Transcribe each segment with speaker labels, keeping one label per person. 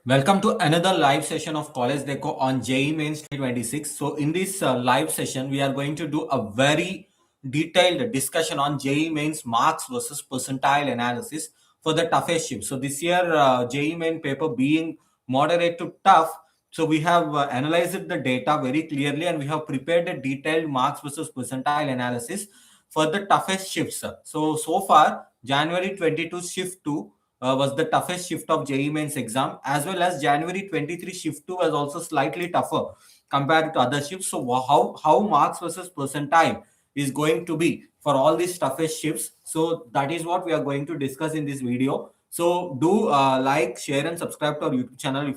Speaker 1: Welcome to another live session of CollegeDekho on JEE Mains 2026. So in this live session, we are going to do a very detailed discussion on JEE Mains marks versus percentile analysis for the toughest shift. So this year, JEE Main paper being moderate to tough. So we have analyzed the data very clearly and we have prepared a detailed marks versus percentile analysis for the toughest shifts. So far, January 22 shift 2 was the toughest shift of JEE Mains exam, as well as January 23 shift 2 was also slightly tougher compared to other shifts. So how marks versus percentile is going to be for all these toughest shifts. So that is what we are going to discuss in this video. So do like, share, and subscribe to our YouTube channel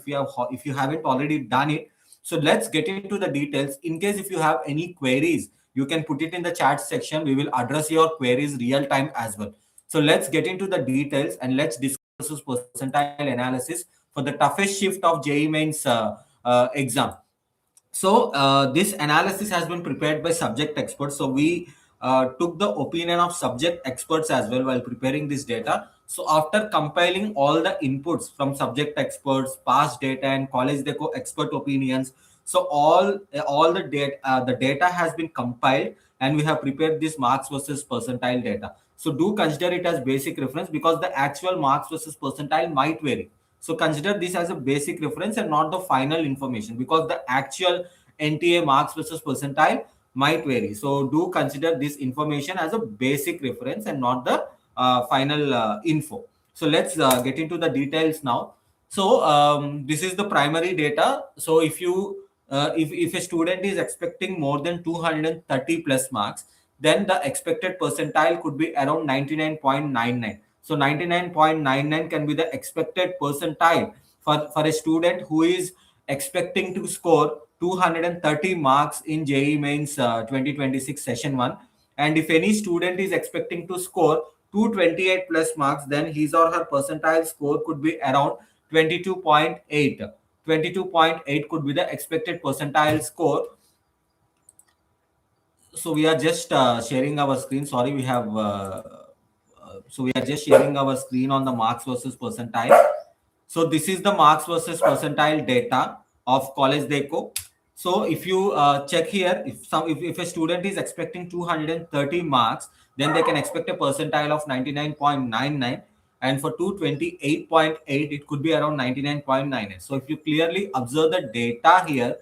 Speaker 1: if you haven't already done it. So let's get into the details. In case if you have any queries, you can put it in the chat section. We will address your queries real time as well. So let's get into the details and let's discuss percentile analysis for the toughest shift of JEE Mains exam. So this analysis has been prepared by subject experts. So we took the opinion of subject experts as well while preparing this data. So after compiling all the inputs from subject experts, past data, and CollegeDekho expert opinions, so all the data has been compiled, and we have prepared this marks versus percentile data. So do consider it as basic reference because the actual marks versus percentile might vary. So consider this as a basic reference and not the final information because the actual NTA marks versus percentile might vary. So do consider this information as a basic reference and not the final info. So let's get into the details now. So this is the primary data. So if a student is expecting more than 230 plus marks, then the expected percentile could be around 99.99. So 99.99 can be the expected percentile for a student who is expecting to score 230 marks in JEE Mains 2026 session 1. And if any student is expecting to score 228 plus marks, then his or her percentile score could be around 22.8. 22.8 could be the expected percentile score. So we are just sharing our screen. Sorry, we are just sharing our screen on the marks versus percentile. So this is the marks versus percentile data of CollegeDekho. So if you check here, if a student is expecting 230 marks, then they can expect a percentile of 99.99, and for 228.8 it could be around 99.98. So if you clearly observe the data here,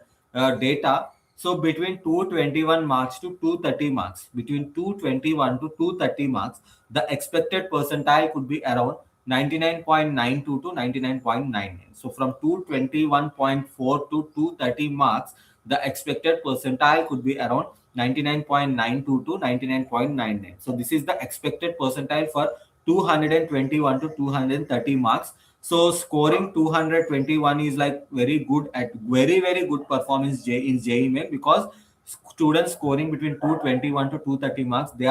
Speaker 1: so between 221 marks to 230 marks, between 221 to 230 marks, the expected percentile could be around 99.92 to 99.99. So from 221.4 to 230 marks, the expected percentile could be around 99.92 to 99.99. So this is the expected percentile for 221 to 230 marks. So scoring 221 is like very good at very good performance in JEE Main because students scoring between 221 to 230 marks, they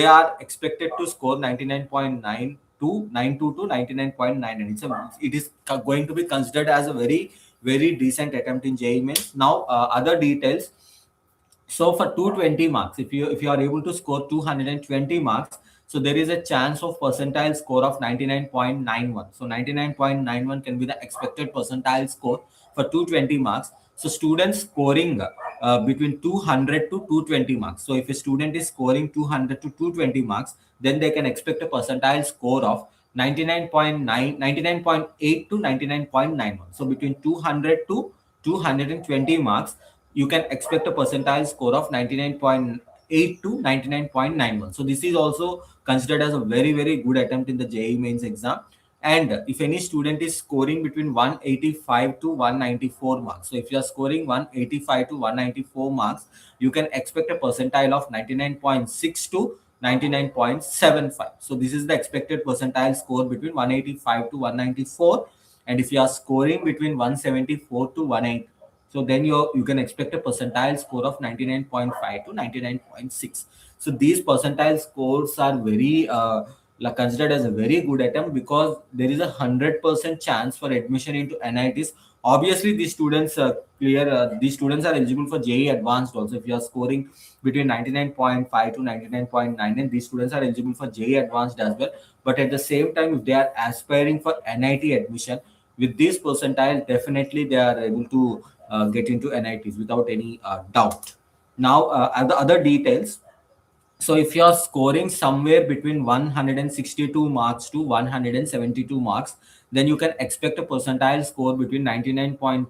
Speaker 1: are expected to score 99.9 to 92 to 99.99. It is going to be considered as a very decent attempt in JEE Mains. Now other details. So for 220 marks, if you are able to score 220 marks, so there is a chance of percentile score of 99.91. So 99.91 can be the expected percentile score for 220 marks. So students scoring between 200 to 220 marks. So if a student is scoring 200 to 220 marks, then they can expect a percentile score of 99.9, 99.8 to 99.91. So between 200 to 220 marks, you can expect a percentile score of 99.8 to 99.91. So this is also considered as a very good attempt in the JEE Mains exam. And if any student is scoring between 185 to 194 marks, so if you are scoring 185 to 194 marks, you can expect a percentile of 99.6 to 99.75. So this is the expected percentile score between 185 to 194. And if you are scoring between 174 to 180, so then you can expect a percentile score of 99.5 to 99.6. So these percentile scores are very considered as a very good attempt because there is 100% chance for admission into NITs. Obviously these students these students are eligible for JEE advanced also. If you are scoring between 99.5 to 99.9, and these students are eligible for JEE advanced as well. But at the same time, if they are aspiring for NIT admission, with this percentile, definitely they are able to get into NITs without any doubt. Now, the other details. So if you are scoring somewhere between 162 marks to 172 marks, then you can expect a percentile score between 99.2